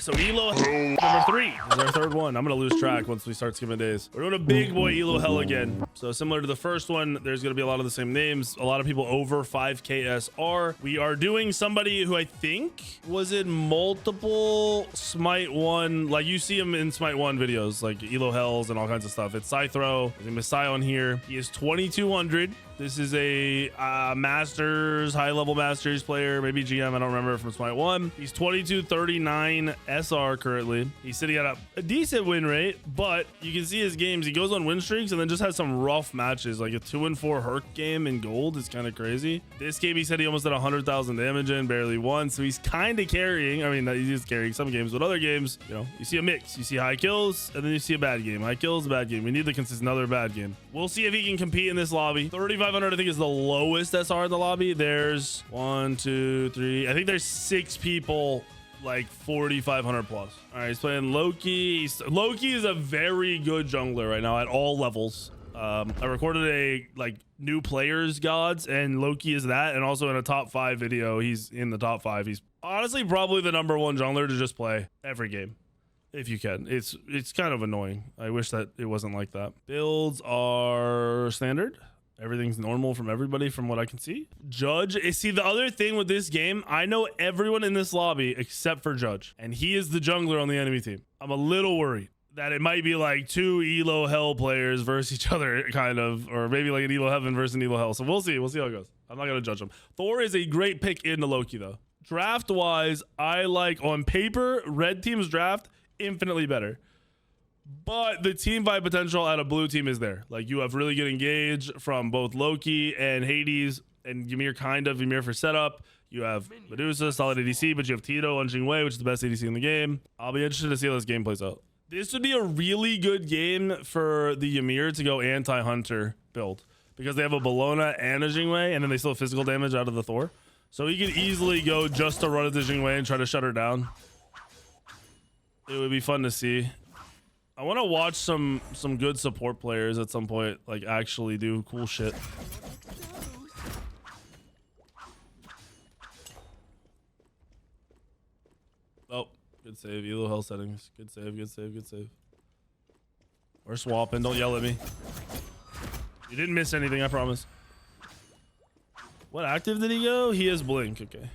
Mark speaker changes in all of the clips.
Speaker 1: So Elo Hell number 3 is our third one. I'm gonna lose track once we start skipping days. We're doing a big boy Elo Hell again. So similar to the first one, there's gonna be a lot of the same names. A lot of people over 5k SR. We are doing somebody who I think was in multiple Smite 1, like you see him in Smite 1 videos, like Elo Hells and all kinds of stuff. It's Scythro. There's a Messiah on here. He is 2200. This is a Masters, high-level Masters player, maybe GM, I don't remember, from Smite 1. He's 2239 SR currently. He's sitting at a decent win rate, but you can see his games. He goes on win streaks and then just has some rough matches, like a 2-4 Herc game in gold is kind of crazy. This game, he said he almost did 100,000 damage in, barely won, so he's kind of carrying. I mean, he's just carrying some games, but other games, you know, you see a mix. You see high kills, and then you see a bad game. High kills, bad game. We need the consistent another bad game. We'll see if he can compete in this lobby. 3,500, I think, is the lowest SR in the lobby. There's 1, 2, 3. I think there's 6 people like 4,500 plus. All right, he's playing Loki. Loki is a very good jungler right now at all levels. I recorded a like new players gods, and Loki is that, and also in a top 5 video, he's in the top 5. He's honestly probably the #1 jungler to just play every game. If you can. It's kind of annoying. I wish that it wasn't like that. Builds are standard. Everything's normal from everybody from what I can see. Judge, see, the other thing with this game, I know everyone in this lobby except for Judge, and he is the jungler on the enemy team. I'm a little worried that it might be like 2 Elo Hell players versus each other, kind of, or maybe like an Elo Heaven versus an Elo Hell. So we'll see how it goes. I'm not gonna judge him. Thor is a great pick into Loki though. Draft wise, I like on paper red team's draft infinitely better, but the team vibe potential at a blue team is there. Like, you have really good engage from both Loki and Hades and Ymir for setup. You have Medusa, solid ADC, but you have Tito on Jingwei, which is the best ADC in the game. I'll be interested to see how this game plays out. This would be a really good game for the Ymir to go anti-hunter build, because they have a Bellona and a Jingwei, and then they still have physical damage out of the Thor. So he could easily go just to run at the Jingwei and try to shut her down. It would be fun to see. I want to watch some good support players at some point, like actually do cool shit. Oh, good save. Elo Hell settings. Good save, good save, good save. We're swapping. Don't yell at me. You didn't miss anything, I promise. What active did he go? He has blink. Okay.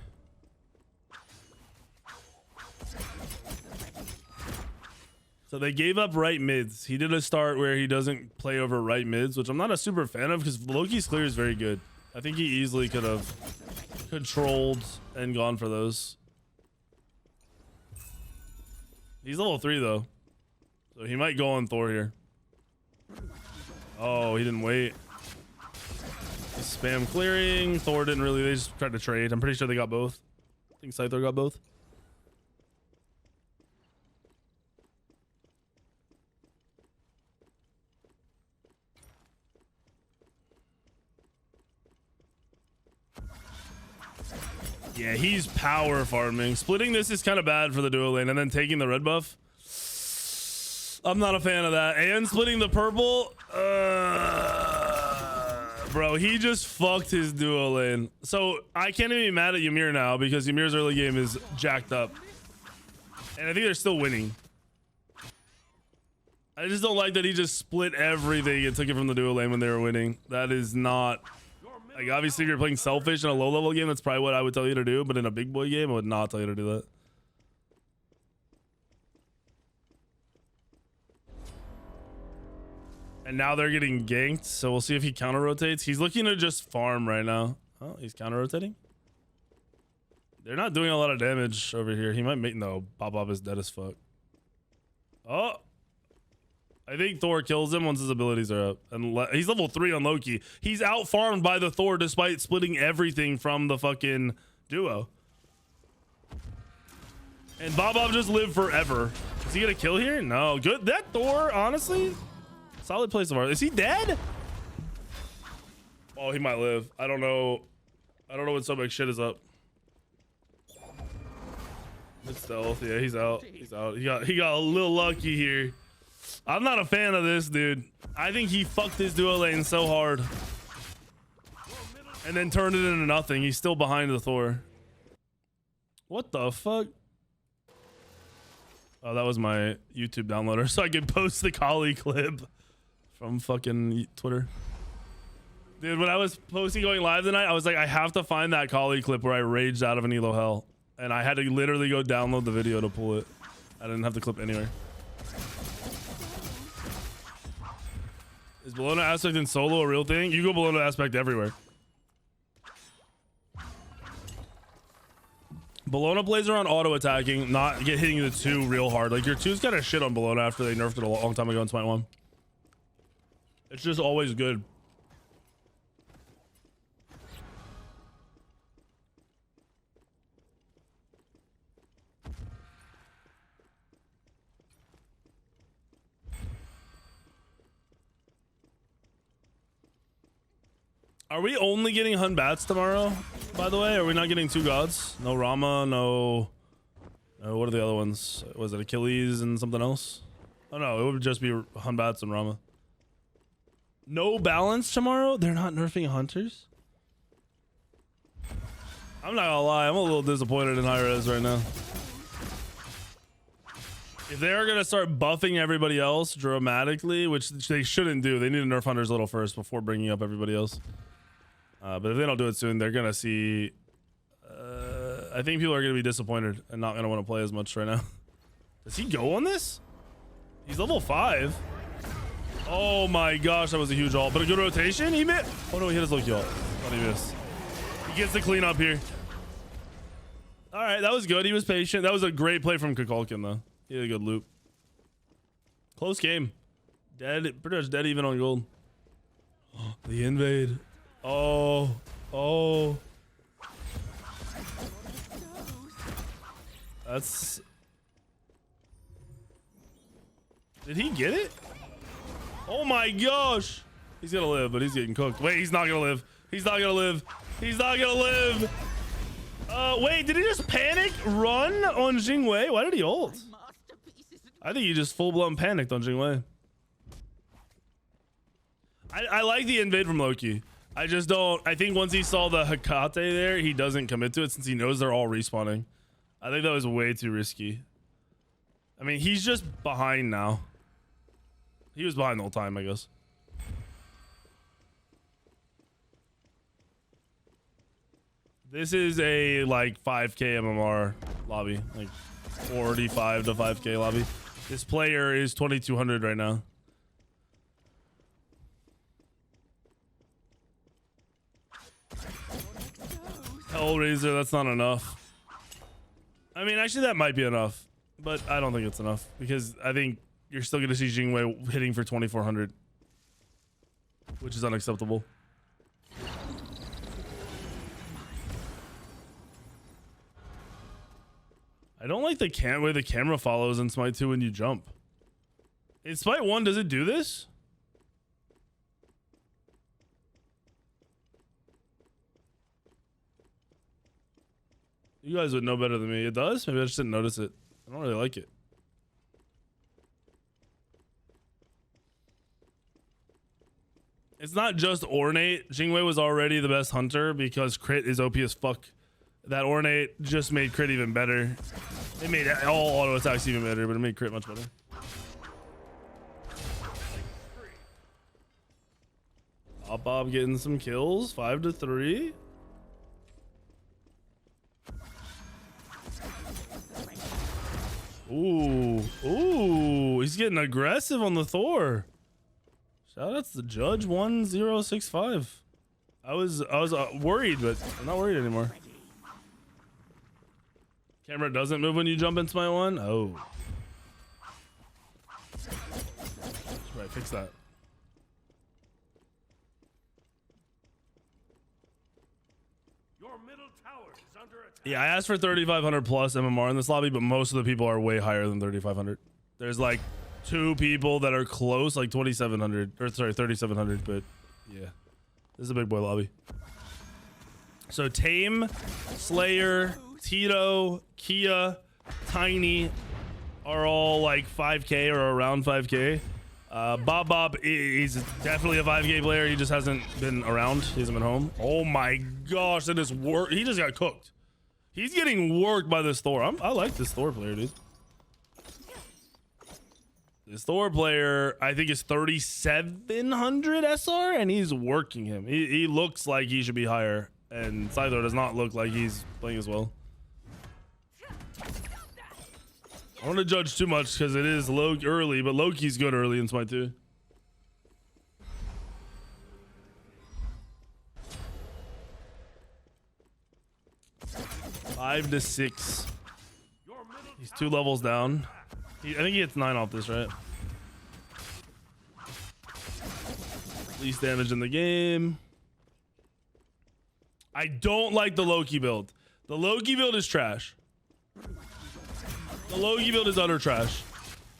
Speaker 1: So they gave up right mids. He did a start where he doesn't play over right mids, which I'm not a super fan of, because Loki's clear is very good. I think he easily could have controlled and gone for those. He's level 3 though, so he might go on Thor here. Oh, he didn't wait. He's spam clearing. Thor didn't really. They just tried to trade. I'm pretty sure they got both. I think Scyther got both. Yeah, he's power farming. Splitting this is kind of bad for the duo lane, and then taking the red buff. I'm not a fan of that. And splitting the purple. Bro, he just fucked his duo lane. So I can't even be mad at Ymir now, because Ymir's early game is jacked up. And I think they're still winning. I just don't like that he just split everything and took it from the duo lane when they were winning. That is not... Like, obviously, if you're playing selfish in a low-level game, that's probably what I would tell you to do. But in a big boy game, I would not tell you to do that. And now they're getting ganked, so we'll see if he counter-rotates. He's looking to just farm right now. Oh, he's counter-rotating? They're not doing a lot of damage over here. He might make... No, Bob is dead as fuck. Oh! I think Thor kills him once his abilities are up. And he's level 3 on Loki. He's out-farmed by the Thor despite splitting everything from the fucking duo. And Bob just lived forever. Is he gonna kill here? No. Good. That Thor, honestly, solid place of art. Is he dead? Oh, he might live. I don't know. I don't know when so much shit is up. It's stealth. Yeah, he's out. He's out. He got a little lucky here. I'm not a fan of this, dude. I think he fucked his duo lane so hard. And then turned it into nothing. He's still behind the Thor. What the fuck? Oh, that was my YouTube downloader, so I could post the Kali clip from fucking Twitter. Dude, when I was posting going live tonight, I was like, I have to find that Kali clip where I raged out of an Elo Hell. And I had to literally go download the video to pull it. I didn't have the clip anywhere. Is Bologna aspect in solo a real thing? You go Bologna aspect everywhere. Bologna plays around auto attacking, not hitting the 2 real hard. Like your 2's got a shit on Bologna after they nerfed it a long time ago in Smite 1. It's just always good. Are we only getting Hun Bats tomorrow, by the way? Are we not getting 2 gods? No Rama, no... what are the other ones? Was it Achilles and something else? Oh no, it would just be Hun Bats and Rama. No balance tomorrow? They're not nerfing hunters? I'm not gonna lie, I'm a little disappointed in high res right now. If they're gonna start buffing everybody else dramatically, which they shouldn't do, they need to nerf hunters a little first before bringing up everybody else. But if they don't do it soon, they're gonna see. I think people are gonna be disappointed and not gonna want to play as much right now. Does he go on this? He's level 5. Oh my gosh, that was a huge ult, but a good rotation. He missed. Oh no, he hit his Loki ult. Thought he missed. He gets the clean up here. All right, that was good. He was patient. That was a great play from Kukulkan though. He had a good loop. Close game. Dead, pretty much dead even on gold. The invade. Oh. That's... Did he get it? Oh my gosh. He's gonna live, but he's getting cooked. Wait, he's not gonna live. He's not gonna live. He's not gonna live. Wait, did he just panic run on Jingwei? Why did he ult? I think he just full-blown panicked on Jingwei. I like the invade from Loki. I just don't. I think once he saw the Hekate there, he doesn't commit to it since he knows they're all respawning. I think that was way too risky. I mean, he's just behind now. He was behind the whole time, I guess. This is a like 5k MMR lobby, like 45 to 5k lobby. This player is 2200 right now. Hellraiser, that's not enough. I mean, actually, that might be enough, but I don't think it's enough because I think you're still going to see Jingwei hitting for 2400, which is unacceptable. I don't like the way the camera follows in Smite 2 when you jump. In Smite 1, does it do this? You guys would know better than me. It does? Maybe I just didn't notice it. I don't really like it. It's not just Ornate. Jingwei was already the best hunter because crit is OP as fuck. That Ornate just made crit even better. It made all auto attacks even better, but it made crit much better. Bob getting some kills. 5 to 3. Ooh, he's getting aggressive on the Thor. Shout out to the Judge 1065. I was worried, but I'm not worried anymore. Camera doesn't move when you jump into my one. Oh, right, fix that. Yeah, I asked for 3,500 plus MMR in this lobby, but most of the people are way higher than 3,500. There's like 2 people that are close, like 2,700, or sorry, 3,700. But yeah, this is a big boy lobby. So Tame, Slayer, Tito, Kia, Tiny are all like 5k or around 5k. Bob is definitely a 5k player. He just hasn't been around. He hasn't been home. Oh my gosh, that is work. He just got cooked. He's getting worked by this Thor. I like this Thor player, dude. This Thor player, I think, is 3,700 SR, and he's working him. He looks like he should be higher, and Scyther does not look like he's playing as well. I don't want to judge too much because it is low early, but Loki's good early in Smite too. Five to 6. He's 2 levels down. I think he hits 9 off this, right? Least damage in the game. I don't like the Loki build. The Loki build is trash. The Loki build is utter trash.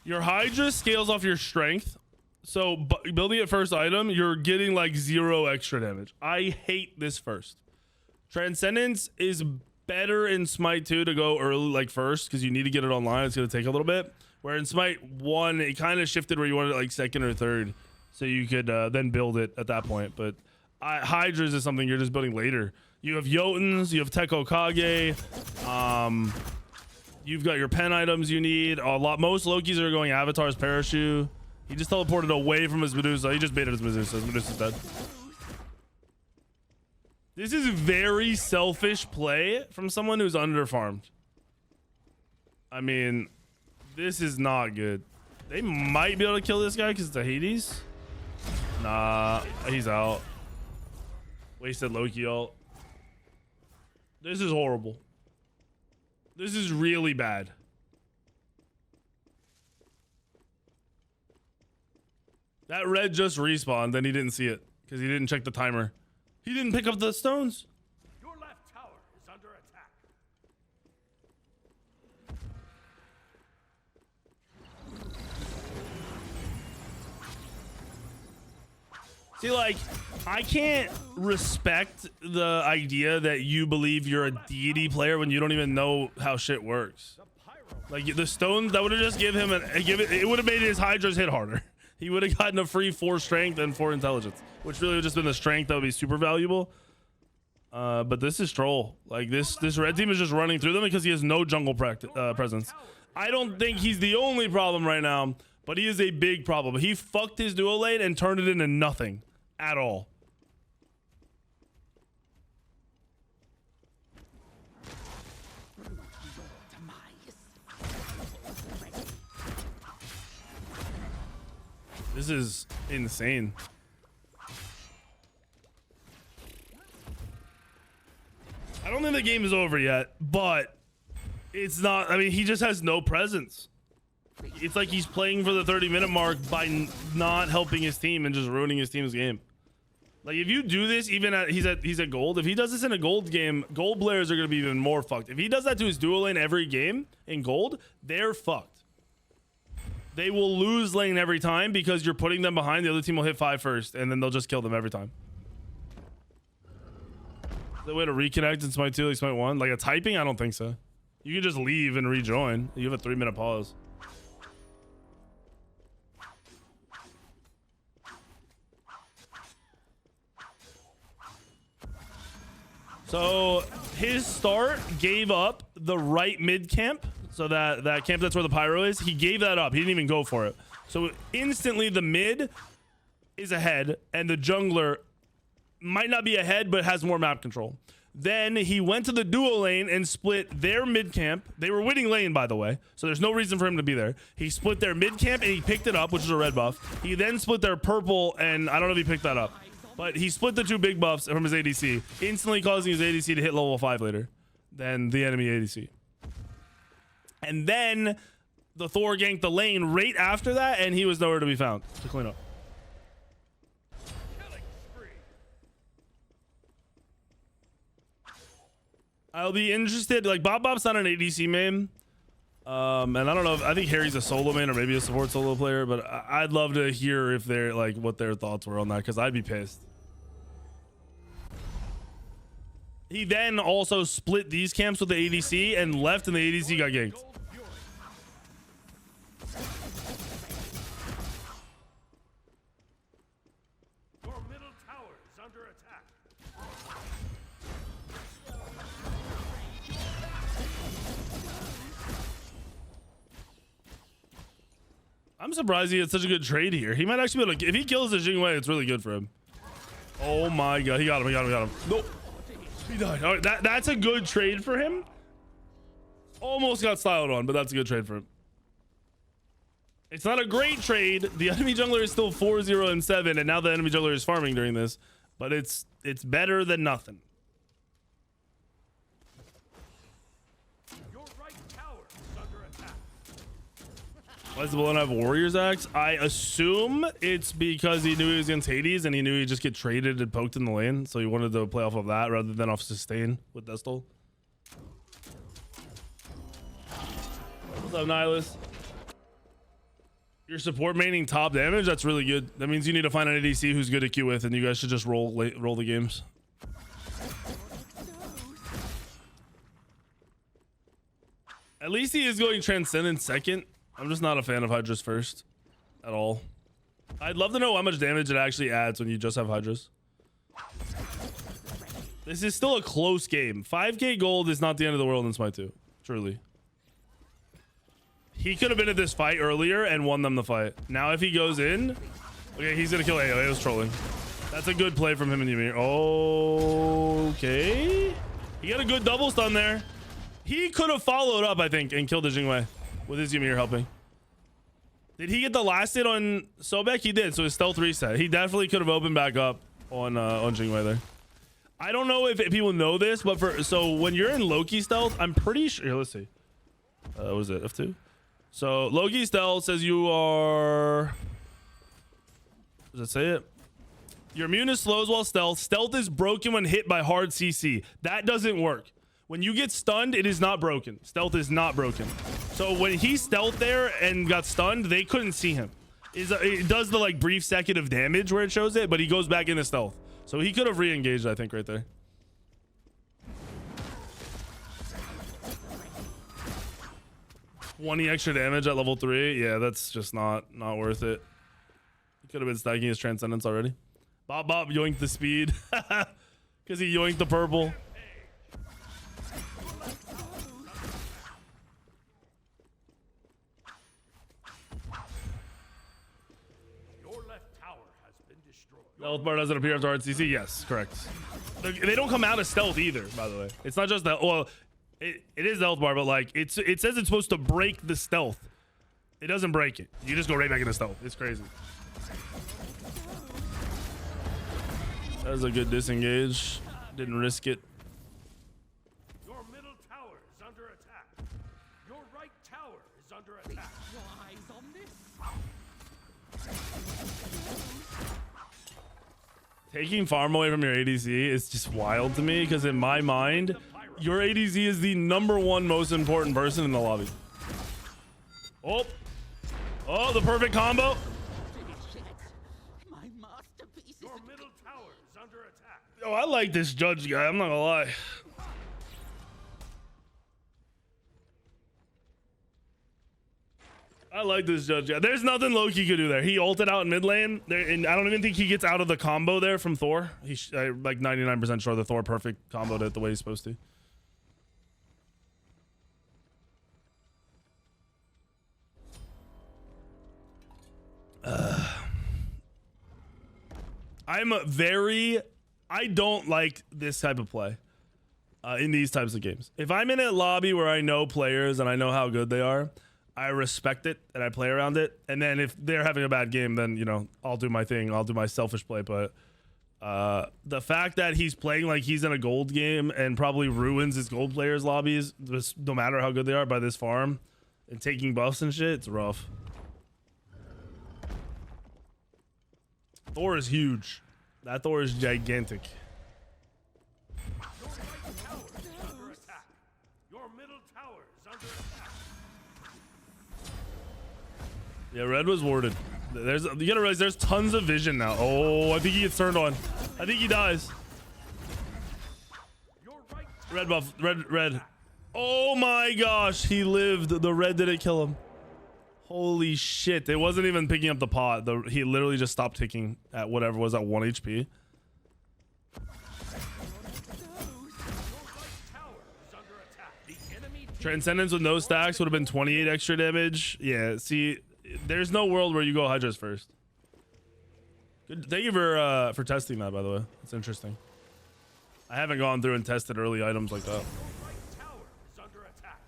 Speaker 1: Your Hydra scales off your strength. So building it first item, you're getting like 0 extra damage. I hate this first. Transcendence is better in Smite 2 to go early, like first, because you need to get it online. It's going to take a little bit. Where in Smite 1, it kind of shifted where you wanted it like second or third. So you could then build it at that point. But Hydras is something you're just building later. You have Jotuns, you have Teko Kage. You've got your pen items you need. Most Lokis are going Avatar's Parachute. He just teleported away from his Medusa. He just baited his Medusa. His Medusa's dead. This is very selfish play from someone who's underfarmed. I mean, this is not good. They might be able to kill this guy because it's a Hades. Nah, he's out. Wasted Loki ult. This is horrible. This is really bad. That red just respawned, then he didn't see it because he didn't check the timer. He didn't pick up the stones.
Speaker 2: Your left tower is under attack.
Speaker 1: See, like, I can't respect the idea that you believe you're a deity player when you don't even know how shit works. Like, the stones, that would have just it would have made his Hydras hit harder. He would have gotten a free 4 strength and 4 intelligence, which really would have just been the strength that would be super valuable. But this is troll. Like, this red team is just running through them because he has no jungle presence. I don't think he's the only problem right now, but he is a big problem. He fucked his duo lane and turned it into nothing at all. This is insane. I don't think the game is over yet, but it's not. I mean, he just has no presence. It's like he's playing for the 30-minute mark by not helping his team and just ruining his team's game. Like, if you do this, even he's at gold. If he does this in a gold game, gold players are going to be even more fucked. If he does that to his duo lane every game in gold, they're fucked. They will lose lane every time because you're putting them behind. The other team will hit 5 first, and then they'll just kill them every time. The way to reconnect in Smite 2, like Smite 1, like a typing, I don't think so. You can just leave and rejoin. You have a 3-minute pause. So his start gave up the right mid camp. So that camp, that's where the pyro is. He gave that up. He didn't even go for it. So instantly the mid is ahead and the jungler might not be ahead, but has more map control. Then he went to the duo lane and split their mid camp. They were winning lane, by the way, so there's no reason for him to be there. He split their mid camp and he picked it up, which is a red buff. He then split their purple, and I don't know if he picked that up, but he split the 2 big buffs from his ADC, instantly causing his ADC to hit level 5 later than the enemy ADC. And then the Thor ganked the lane right after that, and he was nowhere to be found to clean up. I'll be interested. Like, Bob's not an ADC main. And I don't know I think Harry's a solo main or maybe a support solo player, but I'd love to hear if they're like what their thoughts were on that, because I'd be pissed. He then also split these camps with the ADC and left, and the ADC got ganked.
Speaker 2: Your middle tower is under attack.
Speaker 1: I'm surprised he had such a good trade here. He might actually be able to, if he kills the Jingwei, it's really good for him. Oh my god, he got him, he got him, he got him. Nope. He died. All right, that's a good trade for him. Almost got styled on, but that's a good trade for him. It's not a great trade. The enemy jungler is still 4-0 and 7, and now the enemy jungler is farming during this, but it's better than nothing.
Speaker 2: Your right tower is under attack.
Speaker 1: Why does the Balloon have Warrior's Axe? I assume it's because he knew he was against Hades and he knew he'd just get traded and poked in the lane, so he wanted to play off of that rather than off sustain with Destal. What's up, Nihilus? Your support maining top damage? That's really good. That means you need to find an ADC who's good to queue with, and you guys should just roll the games. At least he is going Transcendent second. I'm just not a fan of Hydra's first at all. I'd love to know how much damage it actually adds when you just have Hydra's. This is still a close game. 5k gold is not the end of the world in Smite 2. Truly. He could have been at this fight earlier and won them the fight. Now if he goes in... Okay, he's going to kill AO. AO's trolling. That's a good play from him and Ymir. Okay. He got a good double stun there. He could have followed up, I think, and killed the Jingwei with his Ymir helping. Did he get the last hit on Sobek? He did, so his stealth reset. He definitely could have opened back up on Jingwei there. I don't know if people know this, but so when you're in Loki stealth, I'm pretty sure... Here, let's see. What was it? F2? So Loki stealth says you are... Does it say it? Your immune is slows while stealth. Stealth is broken when hit by hard CC. That doesn't work. When you get stunned, it is not broken. Stealth is not broken. So when he stealthed there and got stunned, they couldn't see him. It does the like brief second of damage where it shows it, but he goes back into stealth. So he could have re-engaged, I think, right there. $20 extra damage at level 3. Yeah, that's just not worth it. He could have been stacking his Transcendence already. Bop bop yoinked the speed. Because he yoinked the purple. The health bar doesn't appear after hard CC. Yes, correct. They don't come out of stealth either, by the way. It's not just that. Well, it is the health bar, but like it says it's supposed to break the stealth. It doesn't break it. You just go right back into stealth. It's crazy. That was a good disengage. Didn't risk it.
Speaker 2: Your middle tower is under attack. Your right tower is under attack.
Speaker 3: Wise on this.
Speaker 1: Taking farm away from your ADC is just wild to me because in my mind, your ADC is the #1 most important person in the lobby. Oh, the perfect combo.
Speaker 3: My masterpiece.
Speaker 2: Your middle tower is under attack.
Speaker 1: Oh, I like this judge guy. I'm not gonna lie. I like this judge guy. There's nothing Loki could do there. He ulted out in mid lane, and I don't even think he gets out of the combo there from Thor. He's like 99% sure the Thor perfect comboed it the way he's supposed to. I don't like this type of play in these types of games. If I'm in a lobby where I know players and I know how good they are, I respect it and I play around it. And then if they're having a bad game, then, you know, I'll do my thing. I'll do my selfish play. But the fact that he's playing like he's in a gold game and probably ruins his gold players' lobbies, just no matter how good they are by this farm and taking buffs and shit, it's rough. Thor is huge. That Thor is gigantic.
Speaker 2: Your right tower is under attack. Your middle tower is under attack.
Speaker 1: Yeah, red was warded. You gotta realize there's tons of vision now. Oh, I think he gets turned on. I think he dies.
Speaker 2: Your right
Speaker 1: Red buff, red. Oh my gosh, he lived. The red didn't kill him. Holy shit. It wasn't even picking up the pot. He literally just stopped ticking at whatever was at 1 HP. Transcendence with no stacks would have been 28 extra damage. Yeah, see, There's no world where you go Hydras first. Good. Thank you for testing that, by the way. It's interesting. I haven't gone through and tested early items like that.
Speaker 2: Your right tower is under attack.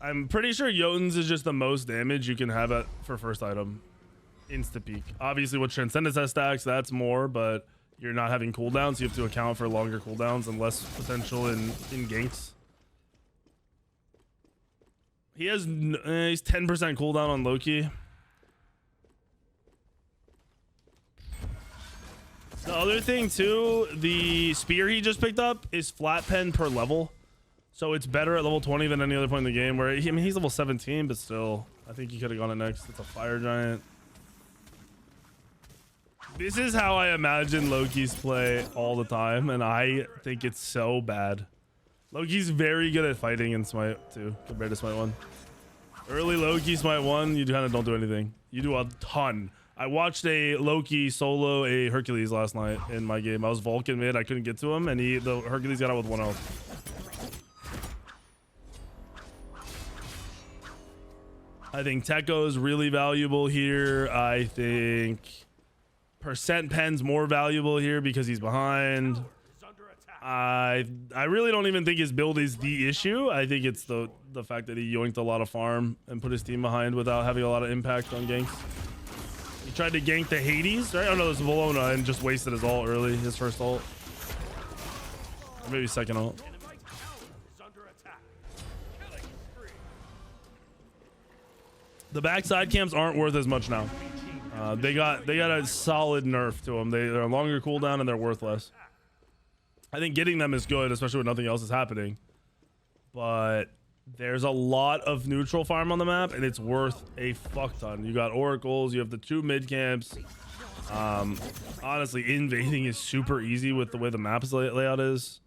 Speaker 1: I'm pretty sure Jotun's is just the most damage you can have for first item. Insta peak. Obviously with Transcendence has stacks, that's more, but you're not having cooldowns, so you have to account for longer cooldowns and less potential in ganks. He has he's 10% cooldown on Loki. The other thing too, the spear he just picked up is flat pen per level. So it's better at level 20 than any other point in the game, where I mean he's level 17, but still, I think he could have gone it next. It's a fire giant. This is how I imagine Loki's play all the time, and I think it's so bad. Loki's very good at fighting in Smite too, compared to Smite 1. Early Loki Smite 1, you kind of don't do anything. You do a ton. I watched a Loki solo a Hercules last night in my game. I was Vulcan mid, I couldn't get to him, and the Hercules got out with 1 health. I think Tekko is really valuable here. I think percent pen's more valuable here because he's behind. I really don't even think his build is the issue. I think it's the fact that he yoinked a lot of farm and put his team behind without having a lot of impact on ganks. He tried to gank the Hades, right? Oh no, this is Bologna, and just wasted his ult early, his first ult. Or maybe second ult. The backside camps aren't worth as much now. They got a solid nerf to them. They're a longer cooldown and they're worth less. I think getting them is good, especially when nothing else is happening. But there's a lot of neutral farm on the map, and it's worth a fuck ton. You got oracles, you have the 2 mid camps. Honestly, invading is super easy with the way the map's layout is.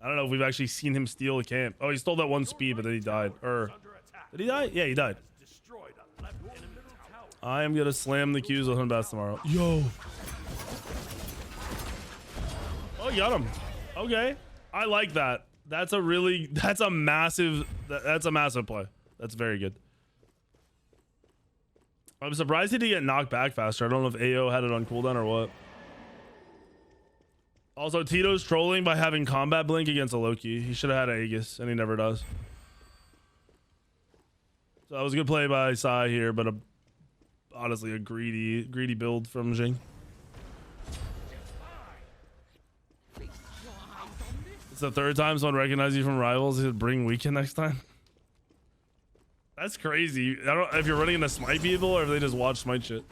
Speaker 1: I don't know if we've actually seen him steal a camp. Oh, he stole that 1 speed, but then he died. Or did he die? Yeah, he died. I am gonna slam the Qs with him best tomorrow. Yo. Oh, you got him. Okay. I like that. That's a massive play. That's very good. I'm surprised he didn't get knocked back faster. I don't know if AO had it on cooldown or what. Also, Tito's trolling by having combat blink against a Loki. He should have had Aegis, and he never does. So that was a good play by Sai here, but honestly a greedy build from Jing. It's the 3rd time someone recognizes you from rivals. He said bring weekend next time. That's crazy. I don't know if you're running into Smite people or if they just watch Smite shit.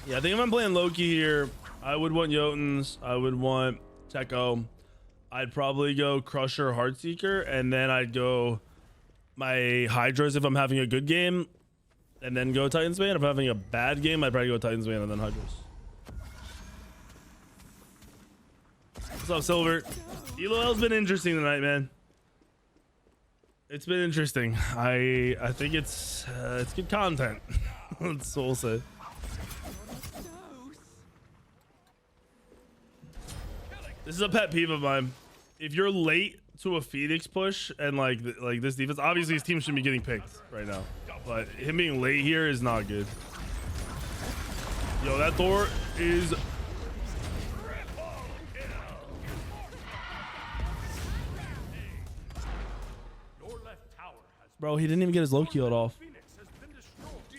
Speaker 1: Yeah, I think if I'm playing Loki here, I would want Jotuns. I would want Tekko. I'd probably go Crusher, Heartseeker, and then I'd go my Hydras if I'm having a good game, and then go Titan's Bane. If I'm having a bad game, I'd probably go Titan's Bane and then Hydras. What's up, Silver? Elo Hell's been interesting tonight, man. It's been interesting. I think it's good content. That's what we'll say. This is a pet peeve of mine. If you're late to a Phoenix push and like this defense, obviously his team should be getting picked right now, but him being late here is not good. Yo, that Thor is. Bro, he didn't even get his low killed off.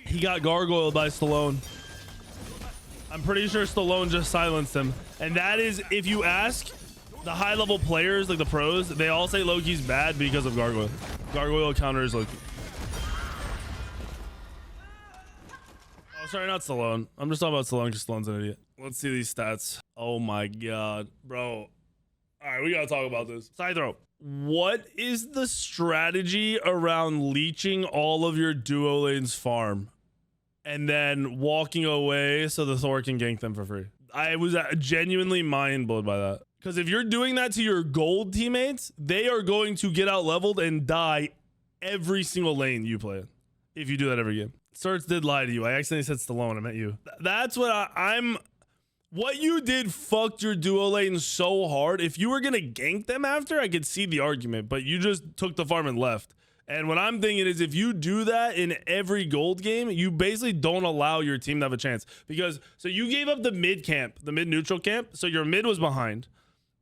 Speaker 1: He got gargoyled by Stallone. I'm pretty sure Stallone just silenced him. And that is, if you ask the high level players, like the pros, they all say Loki's bad because of Gargoyle. Gargoyle counters Loki. Oh, sorry, not Stallone. I'm just talking about Stallone because Stallone's an idiot. Let's see these stats. Oh my God, bro. All right, we gotta talk about this. Side throw. What is the strategy around leeching all of your duo lanes farm and then walking away so the Thor can gank them for free? I was genuinely mind blown by that. Because if you're doing that to your gold teammates, they are going to get out leveled and die every single lane you play in. If you do that every game. Certs did lie to you. I accidentally said Stallone. I meant you. That's what I'm... What you did fucked your duo lane so hard. If you were going to gank them after, I could see the argument. But you just took the farm and left. And what I'm thinking is if you do that in every gold game, you basically don't allow your team to have a chance. Because, so you gave up the mid camp, the mid neutral camp. So your mid was behind.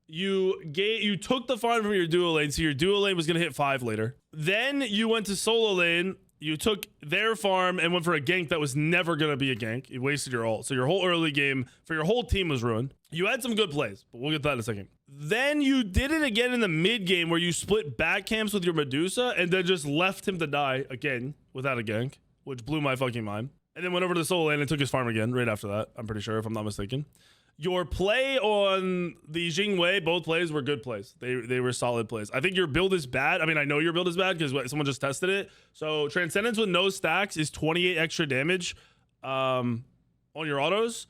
Speaker 1: You took the farm from your duo lane. So your duo lane was going to hit 5 later. Then you went to solo lane. You took their farm and went for a gank that was never going to be a gank. You wasted your ult. So your whole early game for your whole team was ruined. You had some good plays, but we'll get to that in a second. Then you did it again in the mid game where you split back camps with your Medusa and then just left him to die again without a gank, which blew my fucking mind. And then went over to the solo lane and took his farm again right after that. I'm pretty sure, if I'm not mistaken. Your play on the Jingwei, both plays were good plays. They were solid plays. I think your build is bad. I mean, I know your build is bad because someone just tested it. So Transcendence with no stacks is 28 extra damage on your autos,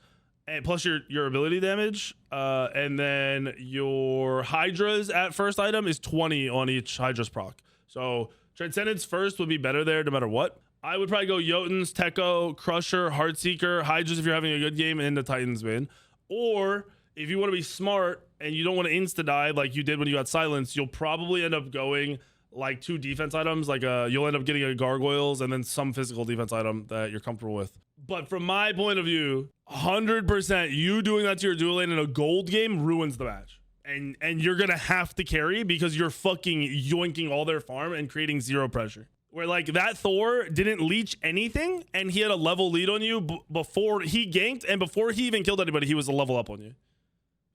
Speaker 1: and plus your ability damage. And then your Hydra's at first item is 20 on each Hydra's proc. So Transcendence first would be better there no matter what. I would probably go Jotuns, Tekko, Crusher, Heartseeker, Hydra's if you're having a good game, and the Titans main. Or if you want to be smart and you don't want to insta dive like you did when you got silenced, you'll probably end up going like 2 defense items. Like you'll end up getting a gargoyles and then some physical defense item that you're comfortable with. But from my point of view, 100% you doing that to your duo lane in a gold game ruins the match. And you're going to have to carry because you're fucking yoinking all their farm and creating 0 pressure. Where like that Thor didn't leech anything and he had a level lead on you before he ganked, and before he even killed anybody, he was a level up on you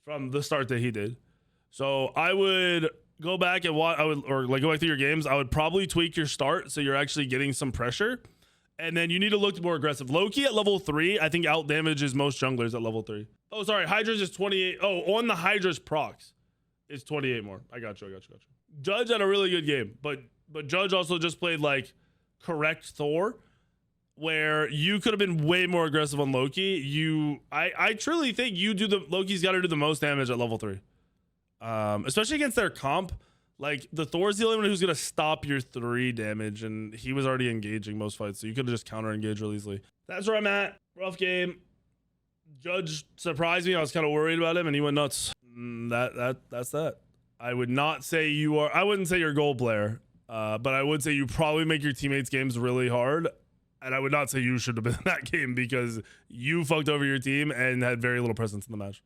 Speaker 1: from the start that he did. So I would go back and watch, or like go back through your games. I would probably tweak your start so you're actually getting some pressure. And then you need to look more aggressive. Loki at level 3, I think out damages most junglers at level 3. Oh, sorry. Hydra's is 28. Oh, on the Hydra's procs, it's 28 more. I got you. Judge had a really good game, but Judge also just played like correct Thor, where you could have been way more aggressive on Loki. I truly think Loki's got to do the most damage at level 3, especially against their comp. Like the Thor's the only one who's gonna stop your 3 damage, and he was already engaging most fights, so you could have just counter engaged really easily. That's where I'm at. Rough game. Judge surprised me. I was kind of worried about him, and he went nuts. That's that. I would not say you are. I wouldn't say you're a gold player. But I would say you probably make your teammates' games really hard. And I would not say you should have been in that game because you fucked over your team and had very little presence in the match.